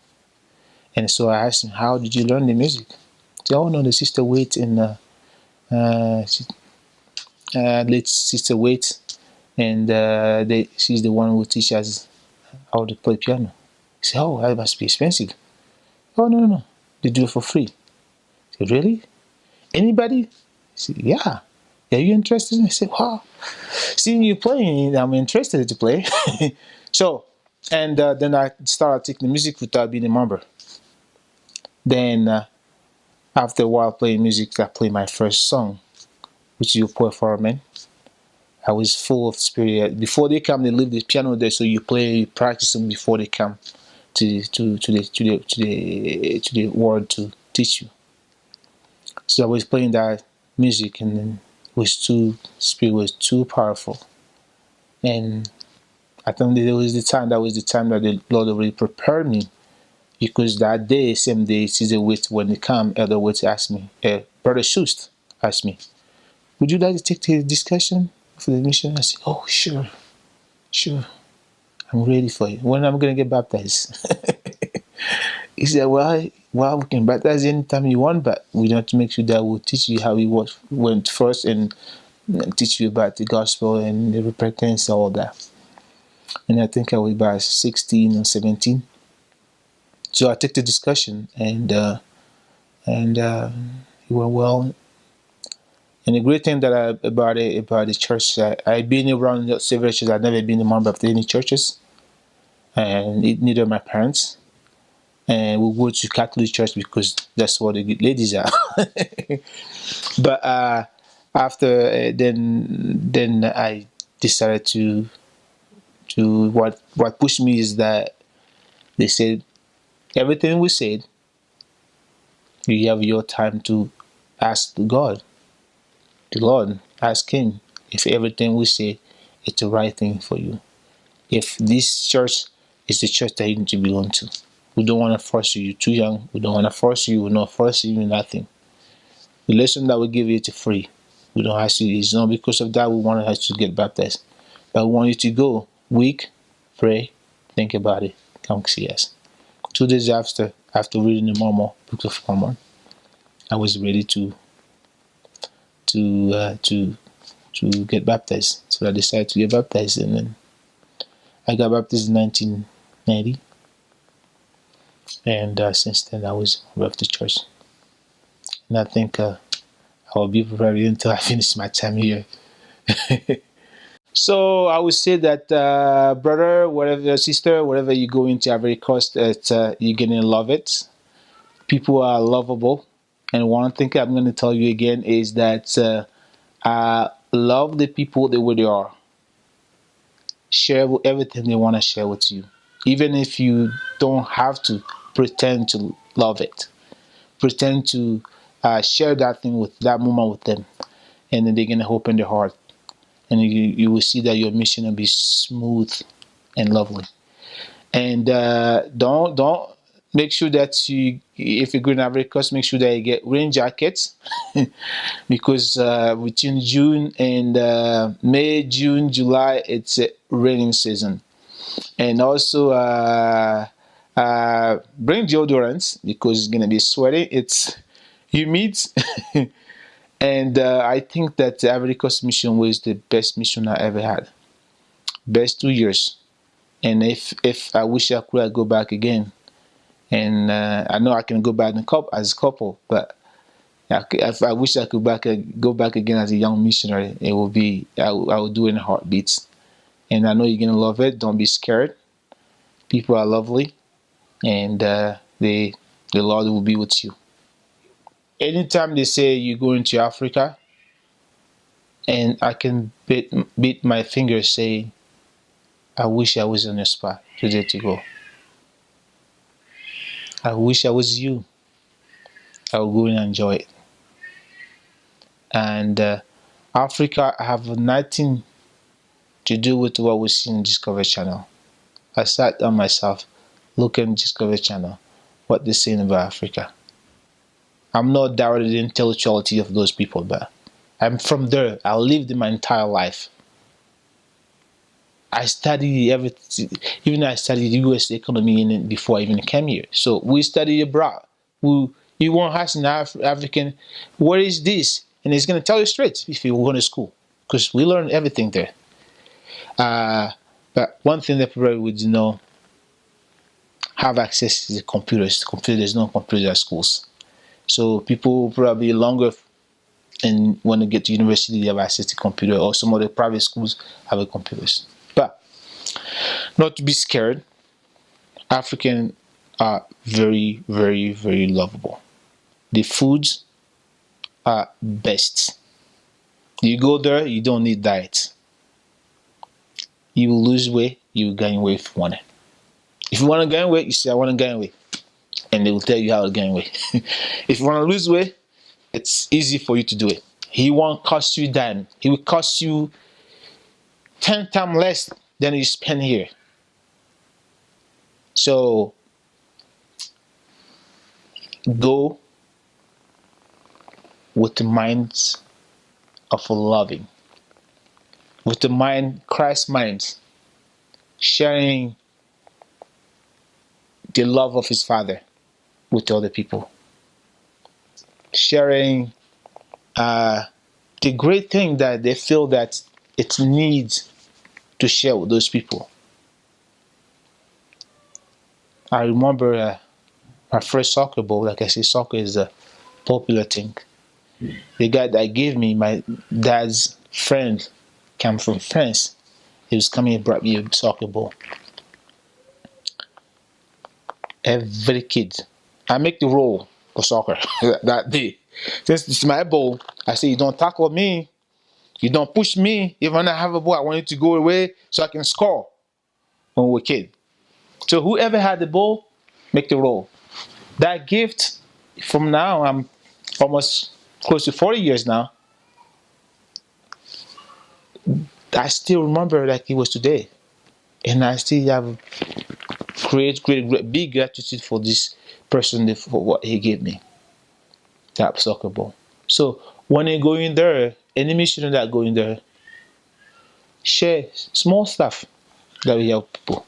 And so I asked him, "How did you learn the music?" He said, "Oh no, the sister Wait in uh, late sister Wait, and she's the one who teaches us how to play piano." He said, "Oh, that must be expensive." "Oh no, no, no, they do it for free." I said, "Really? Anybody?" He said, "Yeah. Are you interested?" I said, "Wow, seeing you playing, I'm interested to play." So, and then I started taking the music without being a member. Then after a while playing music, I played my first song, which you play for men. I was full of spirit. Before they come, they leave the piano there, so you play, practice them before they come to the world to teach you. So I was playing that music, and then spirit was too powerful, and I think that was the time that the Lord already prepared me, because that day, same day, Caesar Wait, when they come, Elder Wait asked me, Brother Schust asked me, "Would you like to take the discussion for the mission?" I said, "Oh, sure, sure, I'm ready for you. When am I going to get baptized?" He said, well, we can baptize anytime you want, but we want to make sure that we'll teach you how we went first, and teach you about the gospel and the repentance and all that." And I think I was about 16 or 17. So I took the discussion, and it went well. And the great thing about the church, I've been around several churches. I've never been a member of any churches, and neither my parents. And we go to Catholic church because that's what the ladies are. But after then I decided to what pushed me is that they said everything we said, you have your time to ask God, the Lord, ask Him if everything we say is the right thing for you. If this church It's the church that you need to belong to. We don't want to force you. You're too young. We don't want to force you. We're not forcing you nothing. The lesson that we give you is free. We don't ask you. It's not because of that we want us to get baptized. But we want you to go week, pray, think about it, come see us. 2 days after reading the Book of Mormon, I was ready to get baptized. So I decided to get baptized, and then I got baptized in 1990. And since then, I was a member of the church. And I think I will be prepared until I finish my time here. So I would say that, brother, whatever, sister, whatever you go into Ivory Coast, you're gonna love it. People are lovable, and one thing I'm gonna tell you again is that love the people the way they are. Share everything they want to share with you, even if you don't have to pretend to love it. Pretend to share that thing with that moment with them, and then they're gonna open their heart, and you will see that your mission will be smooth and lovely. And don't make sure that if you're going to Ivory Coast, make sure that you get rain jackets because between June and May, June, July, it's a raining season. And also bring deodorants because it's gonna be sweaty. It's humid. And I think that the Ivory Coast mission was the best mission I ever had. Best 2 years. And if I wish I could go back again. And I know I can go back as a couple, but if I wish I could go back again as a young missionary, it will be I will do it in heartbeats. And I know you're gonna love it. Don't be scared. People are lovely, and the Lord will be with you. Anytime they say you're going to Africa, and I can beat my fingers saying, I wish I was on your spot today to go. I wish I was you. I will go and enjoy it. And Africa have nothing to do with what we see in Discovery Channel. I sat down myself, looking at Discovery Channel, what they're saying about Africa. I'm not doubting the intellectuality of those people, but I'm from there. I lived my entire life. I studied everything. Even I studied U.S. economy before I even came here. So we studied abroad. You won't ask an African, what is this? And he's going to tell you straight if you go to school, because we learn everything there. But one thing that people would have access to the computers. There's no computers at schools. So people probably longer and when they get to university, they have access to computer, or some other private schools have computers. But not to be scared, Africans are very, very, very lovable. The foods are best. You go there, you don't need diet. You will lose weight, you will gain weight if you want it. If you want to gain weight, you say, I want to gain weight. And they will tell you how to gain weight. If you want to lose weight, it's easy for you to do it. He won't cost you a dime. He will cost you 10 times less than you spend here. So go with the minds of loving, with the mind, Christ's mind, sharing the love of his Father with other people, sharing the great thing that they feel that it needs to share with those people. I remember my first soccer ball. Like I say, soccer is a popular thing. The guy that gave me, my dad's friend, came from France. He was coming and brought me a soccer ball. Every kid, I make the rule for soccer that day. Since it's my ball, I say, you don't tackle me, you don't push me. If I have a ball, I want you to go away so I can score when we were kids. So whoever had the ball, make the rule. That gift, from now, I'm almost close to 40 years now. I still remember like it was today. And I still have great, big gratitude for this person for what he gave me. That soccer ball. So when you go in there, any missionary that go in there, share small stuff that will help people.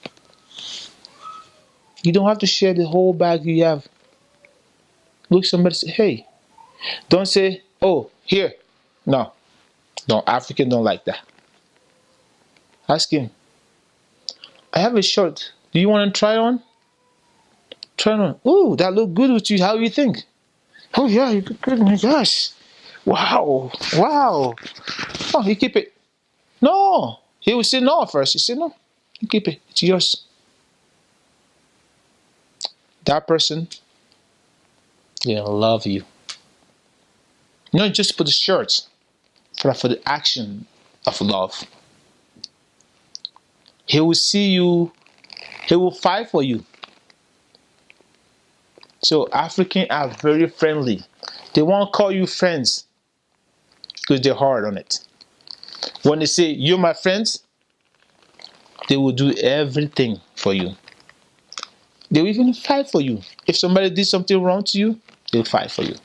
You don't have to share the whole bag you have. Look somebody say, hey, don't say, oh, here. No. No, African don't like that. Ask him, I have a shirt. Do you want to try on? Try on. Oh, that look good with you. How do you think? Oh yeah, you look good. My gosh. Wow. Wow. Oh, you keep it. No. He will say no first. He said no. You keep it. It's yours. That person, they'll love you. Not just for the shirts, but for the action of love. He will see you. He will fight for you. So Africans are very friendly. They won't call you friends because they're hard on it. When they say, you're my friends, they will do everything for you. They will even fight for you. If somebody did something wrong to you, they'll fight for you.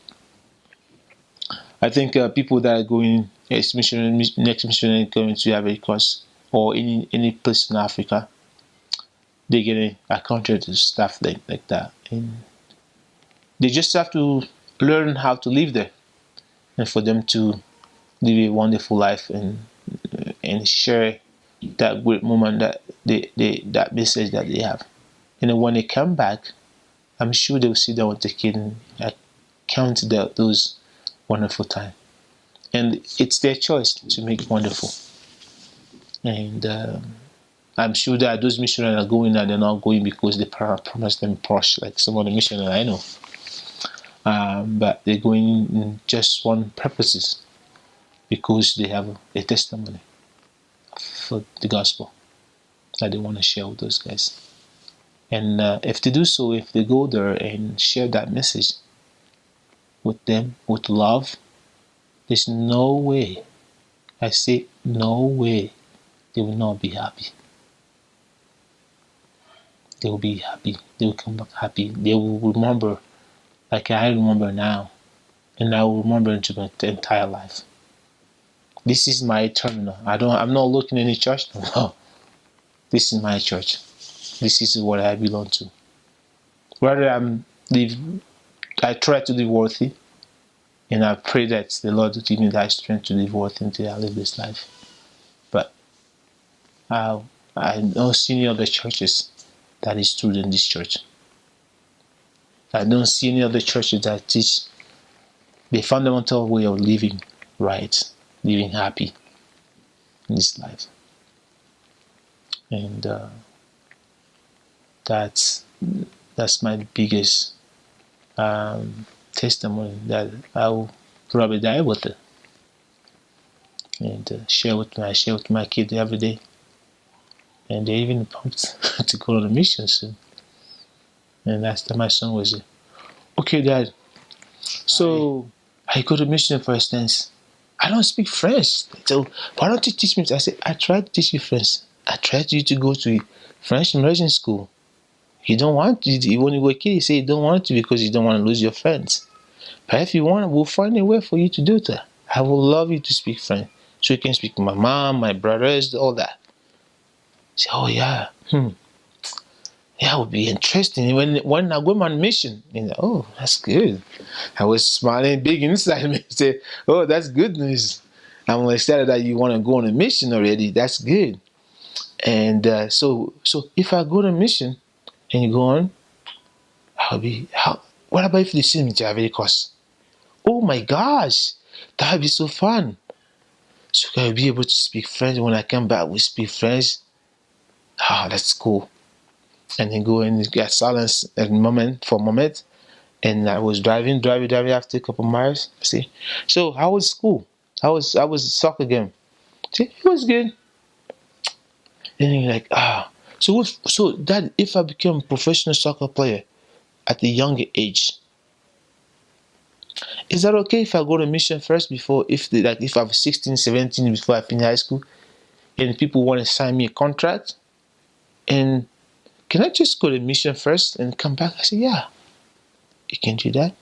I think people that are going next missionary going to Ivory Coast or any place in Africa, they're getting encounter to stuff like that. And they just have to learn how to live there, and for them to live a wonderful life and share that great moment that that message that they have. And then when they come back, I'm sure they'll sit down with the kid and count those wonderful time. And it's their choice to make it wonderful. And I'm sure that those missionaries are going and they're not going because the parent promised them Porsche like some other missionary I know. But they're going in just one purposes, because they have a testimony for the gospel that they want to share with those guys. And if they do so, if they go there and share that message with them with love, there's no way, I say no way, they will not be happy. They will be happy. They will come back happy. They will remember, like I remember now, and I will remember into my entire life. This is my eternal. I'm not looking at any church. No. This is my church. This is what I belong to. Whether I try to live worthy, and I pray that the Lord will give me that strength to live worthy until I live this life. But I don't see any other churches that is true than this church. I don't see any other churches that teach the fundamental way of living right, living happy in this life. And that's my biggest testimony, that I will probably die with it, and share with my kids every day. And they even pumped to go on a mission soon. And last time my son was, okay, Dad, so I go to mission, for instance. I don't speak French, so why don't you teach me? I said, I tried to teach you French. I tried you to go to French immersion school. You don't want to. When you were a kid, you say you don't want to because you don't want to lose your friends. But if you want, we'll find a way for you to do that. I would love you to speak French, so you can speak to my mom, my brothers, all that. Say, oh yeah, yeah, it would be interesting. When I go on mission, oh, that's good. I was smiling big inside me. Say, oh, that's good news. I'm excited that you want to go on a mission already. That's good. And so if I go on a mission and you go on, what about if they send me to Ivory Coast? Oh my gosh, that would be so fun. So I'll be able to speak French. When I come back, we speak French. That's cool. And then go and get silence for a moment. And I was driving after a couple miles. See, so how was school? I was soccer game. See, it was good. And you're like, so that if I become a professional soccer player at a younger age, is that okay if I go to mission first before, if I'm 16, 17 before I finish high school, and people want to sign me a contract, and can I just go to mission first and come back? I said, yeah, you can do that.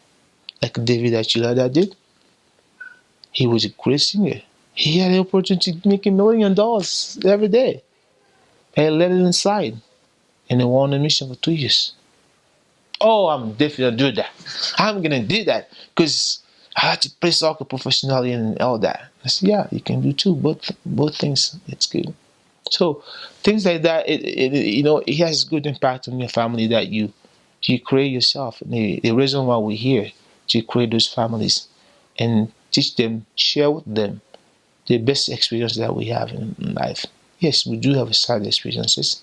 Like David Achilada did. He was a great singer. He had the opportunity to make $1 million every day. And let it inside. And he won a mission for 2 years. Oh, I'm definitely gonna do that. I'm gonna do that because I had to play soccer professionally and all that. I said, yeah, you can do too. Both things. It's good. So things like that, it has good impact on your family that you create yourself. The reason why we're here to create those families and teach them, share with them the best experience that we have in life. Yes, we do have sad experiences,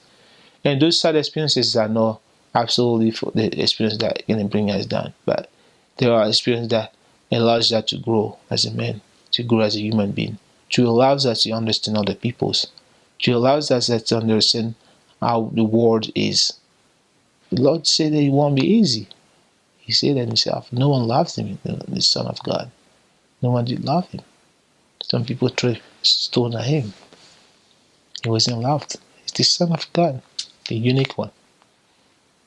and those sad experiences are not absolutely for the experience that can bring us down, but there are experiences that allows us to grow as a man, to grow as a human being, to allows us to understand other people's, to allows us to understand how the world is. The Lord said that it won't be easy. He said that himself. No one loved him, the Son of God. No one did love him. Some people threw stone at him. He wasn't loved. He's the Son of God, the unique one.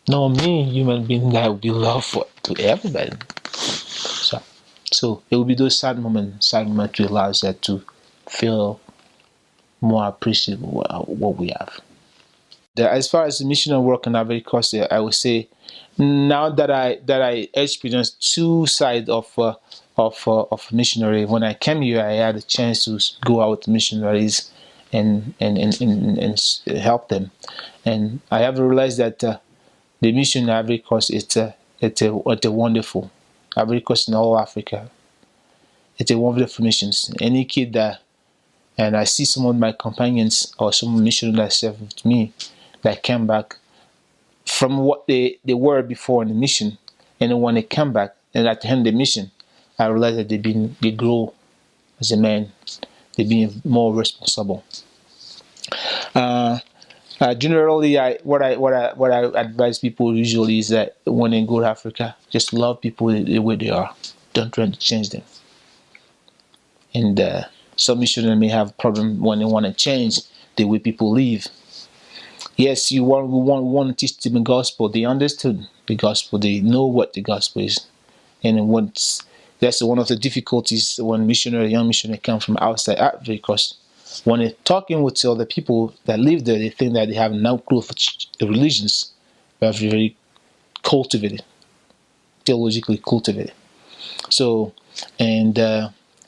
No me, human being, that will be loved to everybody. So it will be those sad moments to allow us to feel more appreciative of what we have. As far as the missionary work in Ivory Coast, I would say now that I experienced two sides of missionary. When I came here, I had a chance to go out with missionaries and help them, and I have realized that the mission in Ivory Coast it's a wonderful Ivory Coast in all Africa. It's a wonderful mission. Any kid that, and I see some of my companions or some missionaries that served with me that came back from what they were before in the mission, and then when they come back and at the end of the mission, I realized that they grow as a man, they're being more responsible. Generally, what I advise people usually is that when they go to Africa, just love people the way they are. Don't try to change them. And some missionaries may have a problem when they want to change the way people live. Yes, we want to teach them the gospel. They understood the gospel. They know what the gospel is. And that's one of the difficulties when young missionary come from outside Africa, because when they're talking with other people that live there, they think that they have no clue of the religions, but very cultivated, theologically cultivated. So, and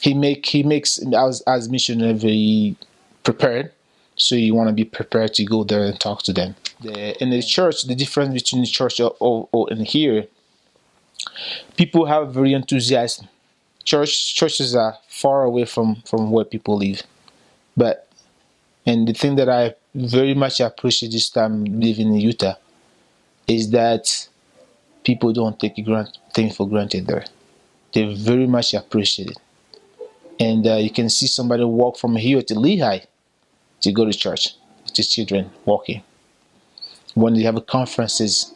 he makes as missionary very prepared. So you want to be prepared to go there and talk to them. In the church, the difference between the church and here, people have very enthusiasm. Churches are far away from where people live, and the thing that I very much appreciate this time living in Utah is that people don't take things for granted there. They very much appreciate it, and you can see somebody walk from here to Lehigh to go to church with his children walking. When they have conferences,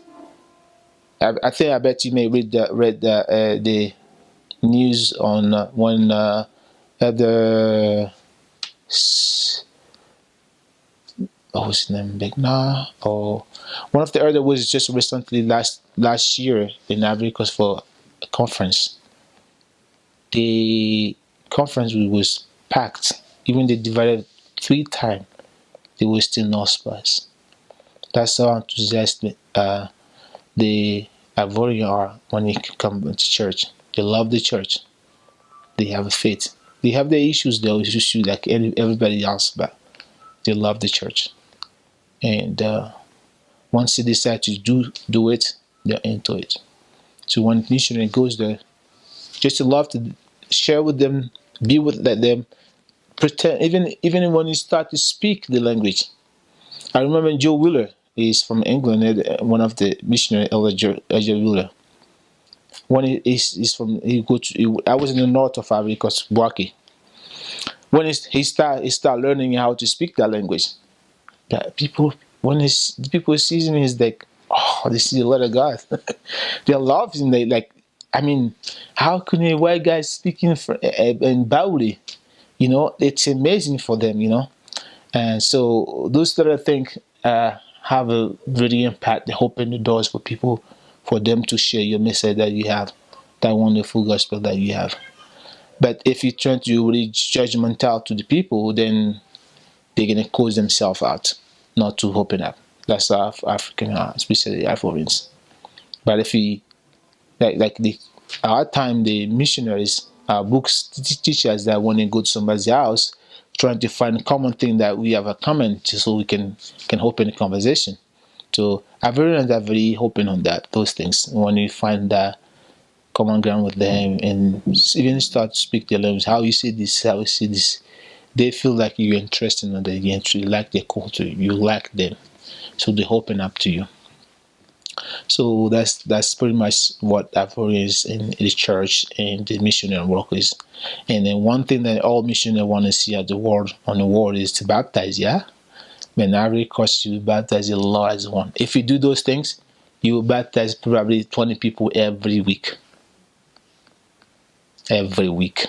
I bet you may read the news on when the what was his name, Big Nah, or one of the other was just recently last year in Ivory Coast for a conference. The conference was packed. Even they divided 3 times, there was still no space. That's how enthusiastic the Ivorian are when they come to church. They love the church. They have a faith. They have their issues, like everybody else, but they love the church. And once they decide to do it, they're into it. So when missionary goes there, just to love to share with them, be with them, pretend. Even when you start to speak the language, I remember Joe Wheeler. He's from England, one of the missionary elder Joe Wheeler. When I was in the north of Ivory Coast, Boaké. When he start learning how to speak that language, that people see him, he's like, oh, this is the word of God. They love him. They like, I mean, how can a white guy speaking in Bauli? It's amazing for them, And so those that I think have a really impact, open the doors for people, for them to share your message that you have, that wonderful gospel that you have. But if you turn to really judgmental to the people, then they're gonna close themselves out, not to open up. That's African, especially Ivorians. But if we like the our time, the missionaries, our books teach us that when you go to somebody's house, trying to find a common thing that we have a common, just so we can open a conversation. So Ivorians are very open on that, those things. When you find that common ground with them and even start to speak their language, how you see this, how you see this, they feel like you're interested in them, you like their culture, you like them, so they open up to you. So that's pretty much what Ivorians in the church and the missionary work is. And then one thing that all missionaries want to see at the world on the world is to baptize, yeah. When Ivory costs you baptize a large one. If you do those things, you will baptize probably 20 people every week. Every week.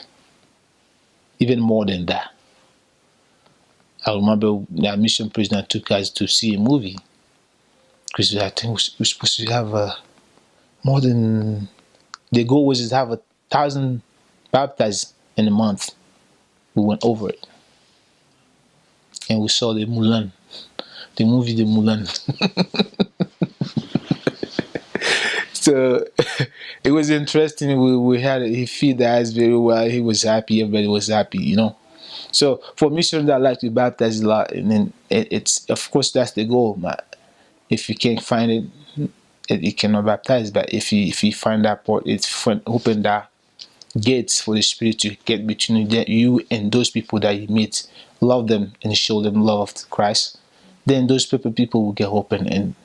Even more than that. I remember that mission president took us to see a movie. Because I think we're supposed to have more than, the goal was to have 1,000 baptized in a month. We went over it. And we saw the Mulan. The movie The Mulan. So it was interesting. We had, he feed the eyes very well. He was happy. Everybody was happy, you know. So for missionaries that like to baptize a lot, and then it's, of course, that's the goal. But if you can't find it, you cannot baptize. But if you find that part, it's open that gates for the Spirit to get between you and those people that you meet, love them and show them love of Christ. Then those people will get open and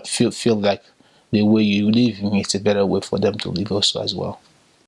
feel like the way you live, it's a better way for them to live also as well.